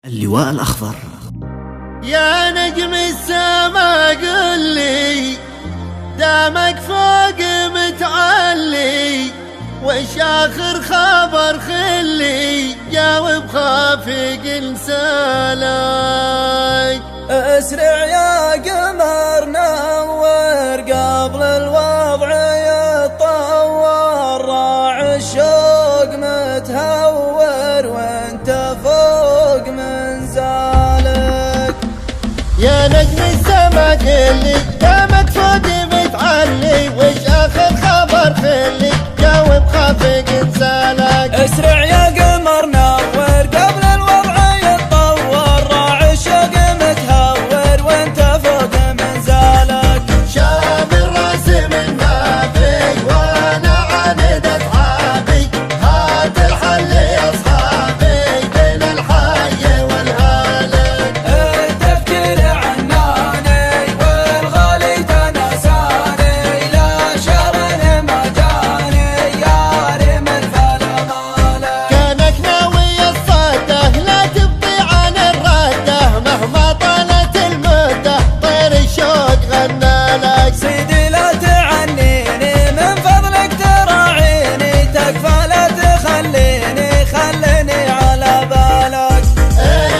اللواء الأخضر. يا نجم السما قل لي دامك فوق متعلي، وش آخر خبر خلي جاوب خافق لسانك. اسرع يا قمر نور قبل الوضع يتطور، راعي الشوق متهور وانت فوق منزلك. يا نجم السما قل لي دامك فوق متعلي، وش آخر خبر خلي جاوب خافق لسانك. اسرع يا قمر نور قبل الوضع يتطور، راعي الشوق متهور وانت فوق منزلك. شاب الراس من بابي وانا عاند اصحابي، هات الحل يا اصحابي بين الحي والهالك. التفكير عناني والغالي تنساني، لا شر ما جاني يا ريم الفلمالك. كانك ناوي الصده لا تبقي عن الرده، مهما طالت المده طير الشوق غنالك. سيدي لا تعنيني من فضلك تراعيني، تكفى لا تخليني خليني على بالك.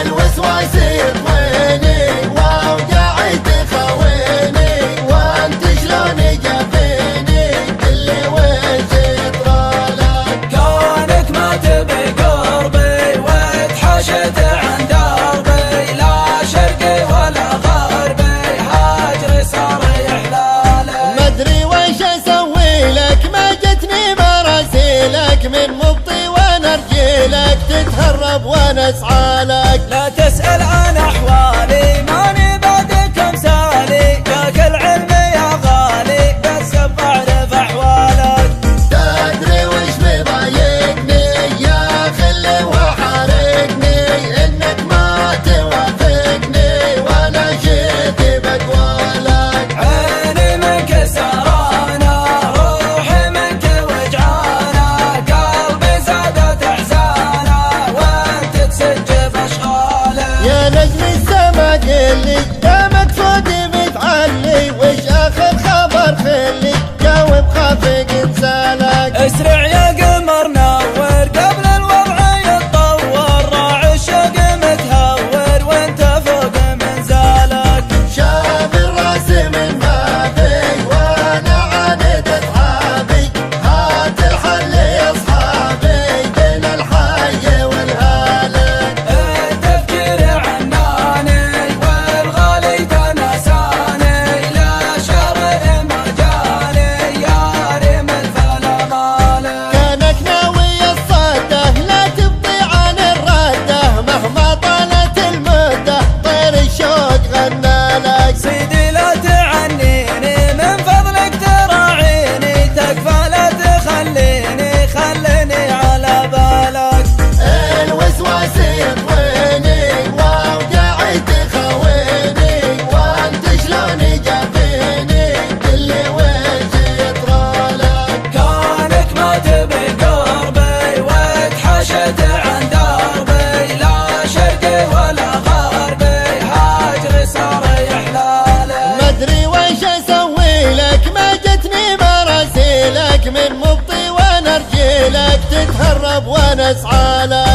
الوسواس يطويني واوجاعي تخويني، وانت شلون جافيني اللي وش يطرالك. كونك ما تبي قربي وتحشت عن دربي، لا شرقي ولا غربي هاجري صار يحلالك. مدري وش اسوي لك ما جتني مراسيلك، من مبطي وانا ارجيلك تتهرب وانا اسعالك. لا تسأل عن أحوالي ماني بعدك امثالي، جاك العلم يا غالي بس بعرف أحوالك. تدري وش مضايقني يا خلي وحارقني، انك ما توافقني ولا شيت بقوالك. عيني منك سهرانة روحي منك وجعانة، قلبي زادت أحزانه وانت تسجف أشغالك. يا نجم السما قل لي دامك فوق متعلي، وش آخر خبر خلي جاوب خافق لسانك. اسرع يا قمر نور قبل الوضع يتطور، راعي الشوق متهور وانت فوق منزلك. شاب الراس من بابي وانا عاند اصحابي، هات الحل يا اصحابي بين الحي والهالك. التفكير عناني والغالي تنساني، لا شر ما جاني يا ريم الفلمالك. كانك ناوي الصده لا تبقي عن الرده، مهما طالت المده طير الشوق غنالك. سيدي لا تعنيني من فضلك تراعيني، تكفى لا تخليني خليني على بالك. الوسواس يطويني واوجاعي تخويني، وانت شلون جافيني اللي وش يطرالك. كونك ما تبي قربي وتحشت عن دربي، لا شرقي ولا غربي هاجري صار يحلالك. مدري وش اسوي لك ما جتني مراسيلك، من مبطي وانا ارجيلك تتهرب وانا اسعالك.